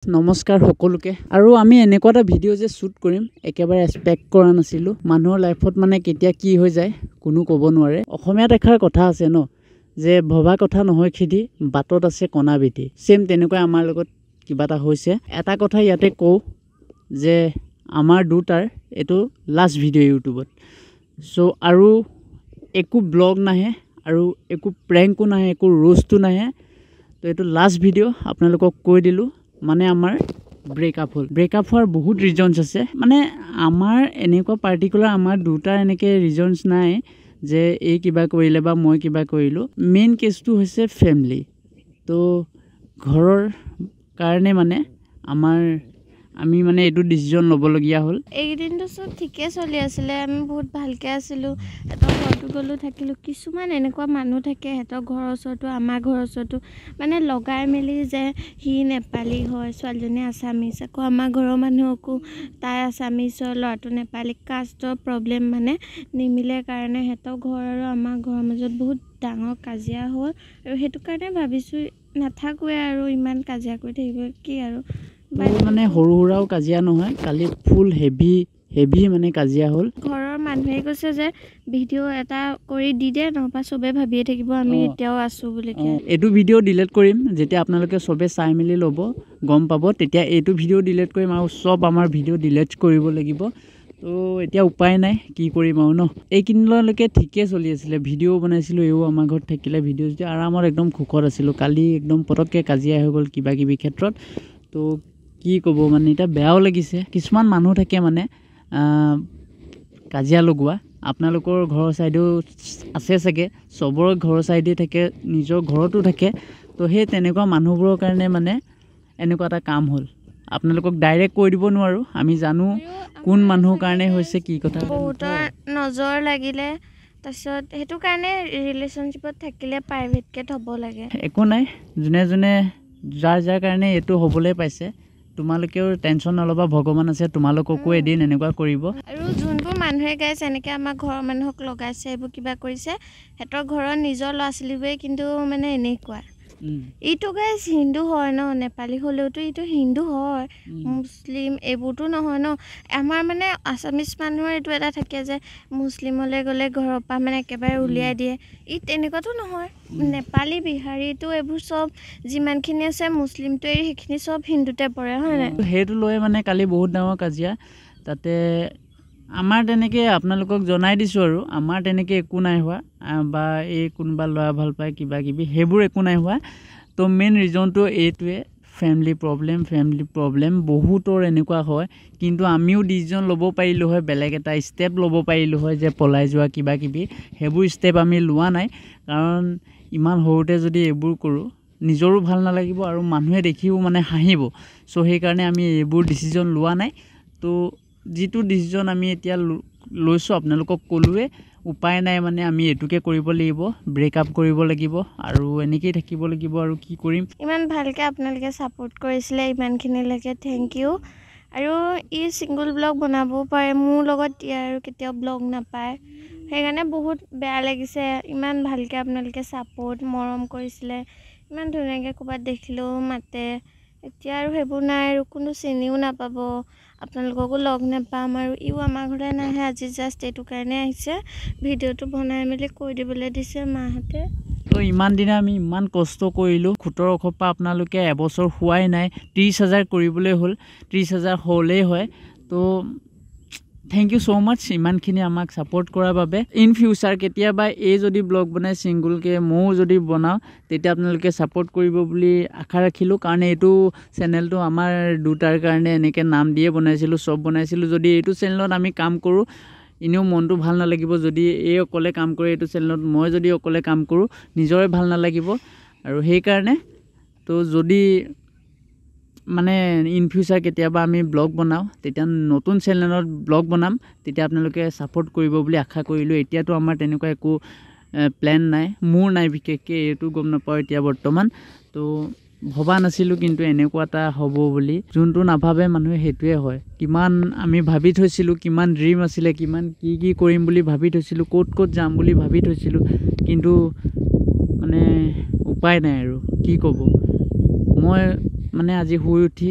নমস্কাৰ সকলোকে আৰু আমি এনেকুৱা এটা ভিডিঅ' যে শ্বুট কৰিম একেবাৰে এক্সপেক্ট কৰা নাছিলোঁ মানুহৰ লাইফত মানে কেতিয়া কি হৈ যায় কোনো ক'ব নোৱাৰে অসমীয়াত এষাৰ কথা আছে ন যে ভবা কথা নহয় খেদি বাটত আছে কণা বেটি সেম তেনেকৈ আমাৰ লগত কিবা এটা হৈছে এটা কথা ইয়াতে কওঁ যে আমাৰ দুটাৰ এইটো লাষ্ট ভিডিঅ' ইউটিউবত সো আৰু একো ব্লগ নাহে আৰু একো প্ৰেংকো নাহে একো ৰোষ্টো নাহে তো এইটো লাষ্ট ভিডিঅ' আপোনালোকক কৈ দিলোঁ মানে আমাৰ ব্ৰেকআপ হ'ল ব্ৰেকআপ হোৱাৰ বহুত ৰিজনছ আছে মানে আমাৰ এনেকুৱা পাৰ্টিকুলাৰ আমাৰ দুটাৰ এনেকৈ ৰিজনছ নাই যে এই কিবা কৰিলে বা মই কিবা কৰিলোঁ মেইন কেছটো হৈছে ফেমিলি তো ঘৰৰ কাৰণে মানে আমি মানে এইটো ডিচিজন ল'বলগীয়া হ'ল এইদিনটো সব ঠিকে চলি আছিলে আমি বহুত ভালকে আছিলোঁ হেতৰ ঘৰটো গ'লো থাকিলোঁ কিছুমান এনেকুৱা মানুহ থাকে হেতৰ ঘৰৰ ওচৰতো আমাৰ ঘৰৰ ওচৰতো মানে লগাই মেলি যে হি নেপালী হয় ছোৱালীজনী আছামিজ আকৌ আমাৰ ঘৰৰ মানুহকো তাই আছামিজৰ ল'ৰাটো নেপালী কাষ্টৰ প্ৰব্লেম মানে নিমিলে কাৰণে হেতৰ ঘৰ আৰু আমাৰ ঘৰৰ মাজত বহুত ডাঙৰ কাজিয়া হ'ল আৰু সেইটো কাৰণে ভাবিছোঁ নাথাকোৱে আৰু ইমান কাজিয়া কৰি থাকিব কি আৰু মানে সৰু সুৰাও কাজিয়া নহয় কালি ফুল হেভি মানে কাজিয়া হ'ল ঘৰৰ মানুহে কৈছে যে ভিডিঅ' এটা কৰি দি দে নহবা চবে ভাবিয়ে থাকিব আমি এতিয়াও আছো বুলি এইটো ভিডিঅ' ডিলিট কৰিম যেতিয়া আপোনালোকে চবে চাই মেলি ল'ব গম পাব তেতিয়া এইটো ভিডিঅ' ডিলিট কৰিম আৰু চব আমাৰ ভিডিঅ' ডিলিট কৰিব লাগিব তো এতিয়া উপায় নাই কি কৰিম আৰু ন এইকেইদিনলৈকে ঠিকে চলি আছিলে ভিডিঅ' বনাইছিলোঁ এও আমাৰ ঘৰত থাকিলে ভিডিঅ' যেতিয়া আৰামত একদম সুখত আছিলোঁ কালি একদম পটককৈ কাজিয়া হৈ গ'ল কিবা কিবি ক্ষেত্ৰত তো কি ক'ব মানে এতিয়া বেয়াও লাগিছে কিছুমান মানুহ থাকে মানে কাজিয়া লগোৱা আপোনালোকৰ ঘৰৰ ছাইডেও আছে চাগে চবৰে ঘৰৰ ছাইডে থাকে নিজৰ ঘৰতো থাকে তো সেই তেনেকুৱা মানুহবোৰৰ কাৰণে মানে এনেকুৱা এটা কাম হ'ল আপোনালোকক ডাইৰেক্ট কৈ দিব নোৱাৰোঁ আমি জানো কোন মানুহৰ কাৰণে হৈছে কি কথা বহুতৰ নজৰ লাগিলে তাৰপিছত সেইটো কাৰণে ৰিলেশ্যনশ্বিপত থাকিলে প্ৰাইভেটকৈ থ'ব লাগে একো নাই যোনে যোনে যাৰ কাৰণে এইটো হ'বলৈ পাইছে তোমালোকেও টেনশ্যন নল'বা ভগৱান আছে তোমালোককো এদিন এনেকুৱা কৰিব আৰু যোনবোৰ মানুহে গাইছে এনেকৈ আমাৰ ঘৰৰ মানুহক লগাইছে এইবোৰ কিবা কৰিছে সিহঁতৰ ঘৰৰ নিজৰ ল'ৰা ছোৱালীবোৰে কিন্তু মানে এনেকুৱা এইটো গাইজ হিন্দু হয় ন নেপালী হ'লেওতো এইটো হিন্দু হয় মুছলিম এইবোৰতো নহয় ন আমাৰ মানে আছামিজ মানুহৰ এইটো এটা থাকে যে মুছলিমলৈ গ'লে ঘৰৰ পৰা মানে একেবাৰে উলিয়াই দিয়ে ই তেনেকুৱাতো নহয় নেপালী বিহাৰীটো এইবোৰ চব যিমানখিনি আছে মুছলিমটো এৰি সেইখিনি চব হিন্দুতে পৰে হয় নাই সেইটো লৈ মানে কালি বহুত ডাঙৰ কাজিয়া তাতে আমাৰ তেনেকৈ আপোনালোকক জনাই দিছোঁ আৰু আমাৰ তেনেকৈ একো নাই হোৱা বা এই কোনোবা ল'ৰা ভাল পায় কিবা কিবি সেইবোৰ একো নাই হোৱা তো মেইন ৰিজনটো এইটোৱে ফেমিলি প্ৰব্লেম বহুতৰ এনেকুৱা হয় কিন্তু আমিও ডিচিজন ল'ব পাৰিলোঁ হয় বেলেগ এটা ষ্টেপ ল'ব পাৰিলোঁ হয় যে পলাই যোৱা কিবা কিবি সেইবোৰ ষ্টেপ আমি লোৱা নাই কাৰণ ইমান সৰুতে যদি এইবোৰ কৰোঁ নিজৰো ভাল নালাগিব আৰু মানুহে দেখিও মানে হাঁহিব চ' সেইকাৰণে আমি এইবোৰ ডিচিজন লোৱা নাই তো যিটো ডিচিজন আমি এতিয়া লৈছোঁ আপোনালোকক ক'লোৱে উপায় নাই মানে আমি এইটোকে কৰিব লাগিব ব্ৰেকআপ কৰিব লাগিব আৰু এনেকৈয়ে থাকিব লাগিব আৰু কি কৰিম ইমান ভালকৈ আপোনালোকে ছাপোৰ্ট কৰিছিলে ইমানখিনিলৈকে থেংক ইউ আৰু ই ছিংগল ব্লগ বনাবও পাৰে মোৰ লগত আৰু কেতিয়াও ব্লগ নাপায় সেইকাৰণে বহুত বেয়া লাগিছে ইমান ভালকৈ আপোনালোকে ছাপোৰ্ট মৰম কৰিছিলে ইমান ধুনীয়াকৈ ক'ৰবাত দেখিলেও মাতে এতিয়া আৰু সেইবোৰ নাই আৰু কোনো চিনিও নাপাব আপোনালোককো লগ নাপাম আৰু ইও আমাৰ ঘৰলৈ নাহে আজি জাষ্ট এইটো কাৰণে আহিছে ভিডিঅ'টো বনাই মেলি কৈ দিবলৈ দিছে মাহঁতে তো ইমান দিনে আমি ইমান কষ্ট কৰিলোঁ 1700 পৰা আপোনালোকে এবছৰ হোৱাই নাই 30,000 কৰিবলৈ হ'ল 30,000 হ'লেই হয় তো থেংক ইউ ছ' মাছ ইমানখিনি আমাক ছাপোৰ্ট কৰাৰ বাবে ইন ফিউচাৰ কেতিয়াবা এই যদি ব্লগ বনাই ছিংগুলকৈ ময়ো যদি বনাওঁ তেতিয়া আপোনালোকে ছাপোৰ্ট কৰিব বুলি আশা ৰাখিলোঁ কাৰণ এইটো চেনেলটো আমাৰ দুটাৰ কাৰণে এনেকৈ নাম দিয়ে বনাইছিলোঁ চব বনাইছিলোঁ যদি এইটো চেনেলত আমি কাম কৰোঁ এনেও মনটো ভাল নালাগিব যদি এই অকলে কাম কৰে এইটো চেনেলত মই যদি অকলে কাম কৰোঁ নিজৰে ভাল নালাগিব আৰু সেইকাৰণে তো যদি মানে ইন ফিউচাৰ কেতিয়াবা আমি ব্লগ বনাওঁ তেতিয়া নতুন চেনেলত ব্লগ বনাম তেতিয়া আপোনালোকে ছাপোৰ্ট কৰিব বুলি আশা কৰিলোঁ এতিয়াতো আমাৰ তেনেকুৱা একো প্লেন নাই মোৰ নাই বিশেষকৈ এইটো গম নাপাওঁ এতিয়া বৰ্তমান তো ভবা নাছিলোঁ কিন্তু এনেকুৱা এটা হ'ব বুলি যোনটো নাভাবে মানুহে সেইটোৱে হয় কিমান আমি ভাবি থৈছিলোঁ কিমান ড্ৰিম আছিলে কিমান কি কৰিম বুলি ভাবি থৈছিলোঁ ক'ত যাম বুলি ভাবি থৈছিলোঁ কিন্তু মানে উপায় নাই আৰু কি ক'ব মই মানে আজি শুই উঠি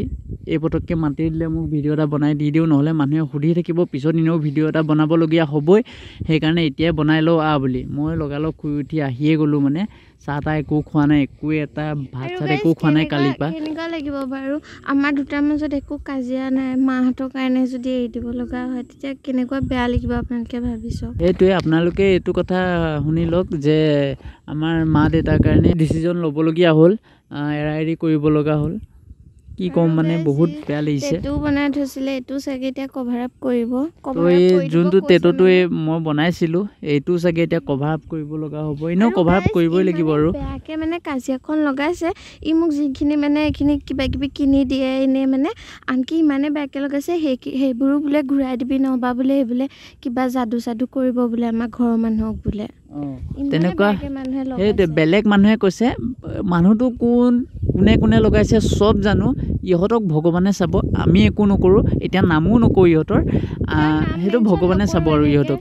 এই পটককৈ মাতি দিলে মোক ভিডিঅ' এটা বনাই দি দিওঁ, নহ'লে মানুহে সুধি থাকিব পিছত এনেও ভিডিঅ' এটা বনাবলগীয়া হ'বই, সেইকাৰণে এতিয়াই বনাই লওঁ বুলি মই লগালগ শুই উঠি আহিয়ে গ'লোঁ। মানে চাহ তাহ একো খোৱা নাই, একোৱে এটা ভাত চাত একো খোৱা নাই কালিৰ পৰা। কেনেকুৱা লাগিব বাৰু আমাৰ দুটাৰ মাজত একো কাজিয়া নাই, মাহঁতৰ কাৰণে যদি এৰি দিব লগা হয় তেতিয়া কেনেকুৱা বেয়া লাগিব আপোনালোকে ভাবি চাওক। সেইটোৱে আপোনালোকে এইটো কথা শুনি লওক যে আমাৰ মা দেউতাৰ কাৰণে ডিচিজন ল'বলগীয়া হ'ল, এৰা এৰি কৰিব লগা হ'ল। কি ক'ম মানে বহুত বেয়া লাগিছে। টেটু বনাই থৈছিলে, এইটো চাগে এতিয়া কভাৰ আপ কৰিব। তো এই যোনটো টেটুটো মই বনাইছিলোঁ এইটো চাগে এতিয়া কভাৰ আপ কৰিব লগা হ'ব, এনেও কভাৰ আপ কৰিবই লাগিব আৰু। বেয়াকৈ মানে কাজিয়াখন লগাইছে, ই মোক যিখিনি মানে এইখিনি কিবা কিবি কিনি দিয়ে এনেই মানে, আনকি ইমানে বেয়াকৈ লগাইছে সেইবোৰো বোলে ঘূৰাই দিবি নহবা বোলে সেইবোলে কিবা যাদু চাদু কৰিব বোলে আমাৰ ঘৰৰ মানুহক বোলে। তেনেকুৱা সেইটোৱে বেলেগ মানুহে কৈছে, মানুহটো কোনে কোনে লগাইছে চব জানো, ইহঁতক ভগৱানে চাব, আমি একো নকৰোঁ। এতিয়া নামো নকৰোঁ ইহঁতৰ, সেইটো ভগৱানে চাব আৰু ইহঁতক।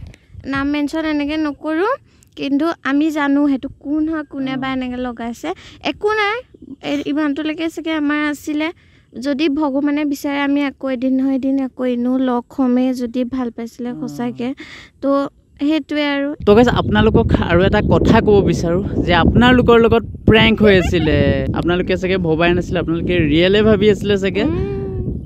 নাম মেনশ্যন এনেকৈ নকৰোঁ, কিন্তু আমি জানো সেইটো কোন হয়, কোনে বা এনেকৈ লগাইছে। একো নাই, ইমানটোলৈকে চাগে আমাৰ আছিলে, যদি ভগৱানে বিচাৰে আমি আকৌ এদিন নহয় এদিন আকৌ এনেও লগ হ'মেই, যদি ভাল পাইছিলে সঁচাকৈ। তো সেইটোৱে আৰু। তো গাইছ আপোনালোকক আৰু এটা কথা ক'ব বিচাৰোঁ যে আপোনালোকৰ লগত প্ৰেংক হৈ আছিলে, আপোনালোকে চাগে ভবাই নাছিলে, আপোনালোকে ৰিয়েলে ভাবি আছিলে চাগে।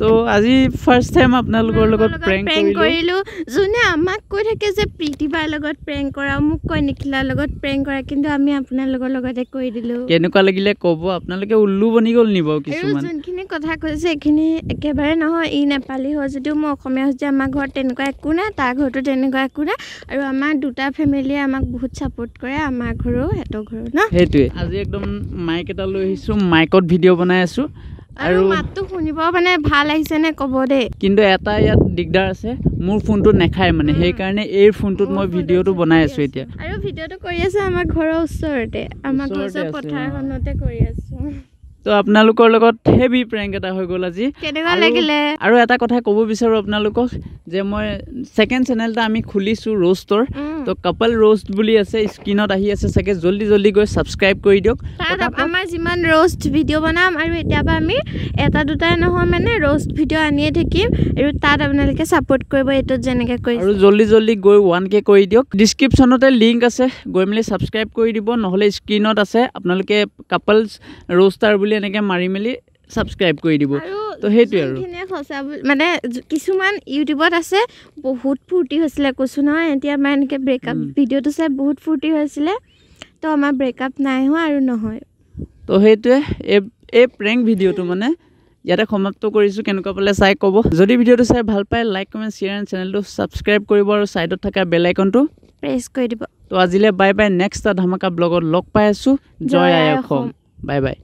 তো আজি ফাৰ্ষ্ট টাইম আপোনালোকৰ লগত প্ৰেংক কৰিলোঁ। যোনে আমাক কৈ থাকে যে প্ৰীতিবাৰ লগত প্ৰেংক কৰা, মোক কয় নিখিলাৰ লগত প্ৰেংক কৰা, কিন্তু আমি আপোনালোকৰ লগতে কৰি দিলোঁ। কেনেকুৱা লাগিলে ক'ব, আপোনালোকে উল্লু বনি গ'ল নি বাৰু কিছুমান। যোনখিনি কথা কৈছে এইখিনি একেবাৰে নহয়, ই নেপালী হয় যদিও মই অসমীয়া হৈছে, আমাৰ ঘৰত তেনেকুৱা একো নাই, তাৰ ঘৰতো তেনেকুৱা একো নাই, আৰু আমাৰ দুটা ফেমিলিয়ে আমাক বহুত ছাপোৰ্ট কৰে, আমাৰ ঘৰো সিহঁতৰ ঘৰো ন। সেইটোৱে আজি একদম মাইক এটা লৈ আহিছোঁ, মাইকত ভিডিঅ' বনাই আছোঁ, আৰু মাতটো শুনিব মানে ভাল আহিছে নে ক'ব দেই। কিন্তু এটা ইয়াত দিগদাৰ আছে, মোৰ ফোনটো নেখায় মানে, সেইকাৰণে এই ফোনটোত মই ভিডিঅ'টো বনাই আছোঁ এতিয়া। আৰু ভিডিঅ'টো কৰি আছোঁ আমাৰ ঘৰৰ ওচৰতে, আমাৰ ঘৰৰ পথাৰখনতে কৰি আছোঁ। তো আপোনালোকৰ লগত হেভি প্ৰেংক এটা হৈ গ'ল আজি। কেনেকুৱা লাগিলে? আৰু এটা কথা ক'ব বিচাৰোঁ আপোনালোকক যে মই ছেকেণ্ড চেনেল এটা আমি খুলিছোঁ ৰোষ্টৰ, তো কাপল ৰোষ্ট বুলি আছে, স্ক্ৰীণত আহি আছে চাগে, জল্দি গৈ ছাবস্ক্ৰাইব কৰি দিয়ক। তাত আমাৰ যিমান ৰোষ্ট ভিডিঅ' বনাম আৰু এতিয়াৰ পৰা আমি এটা দুটাই নহয় মানে ৰোষ্ট ভিডিঅ' আনিয়ে থাকিম, আৰু তাত আপোনালোকে ছাপোৰ্ট কৰিব এইটোত যেনেকৈ কৰিছে। আৰু জল্দি গৈ 1K কৰি দিয়ক। ডিছক্ৰিপশ্যনতে লিংক আছে, গৈ মেলি ছাবস্ক্ৰাইব কৰি দিব, নহ'লে স্ক্ৰীণত আছে, আপোনালোকে কাপলছ ৰোষ্টাৰ বুলি এনেকৈ মাৰি মেলি ছাবস্ক্ৰাইব কৰি দিব। তো সেইটোৱে আৰু সঁচা মানে কিছুমান ইউটিউবত আছে বহুত ফূৰ্তি হৈছিলে, কৈছোঁ নহয়, এতিয়া আমাৰ এনেকৈ ব্ৰেকআপ ভিডিঅ'টো চাই বহুত ফূৰ্তি হৈছিলে, তো আমাৰ ব্ৰেকআপ নাই হোৱা আৰু নহয়। তো সেইটোৱে এই প্ৰেংক ভিডিঅ'টো মানে ইয়াতে সমাপ্ত কৰিছোঁ। কেনেকুৱা পালে চাই ক'ব, যদি ভিডিঅ'টো চাই ভাল পায় লাইক কমেণ্ট শ্বেয়াৰ এণ্ড চেনেলটো ছাবস্ক্ৰাইব কৰিব, আৰু ছাইডত থকা বেল আইকনটো প্ৰেছ কৰি দিব। তো আজিলৈ বাই বাই, নেক্সট এটা ধামাকা ব্লগত লগ পাই আছোঁ। জয় আই অসম, বাই বাই।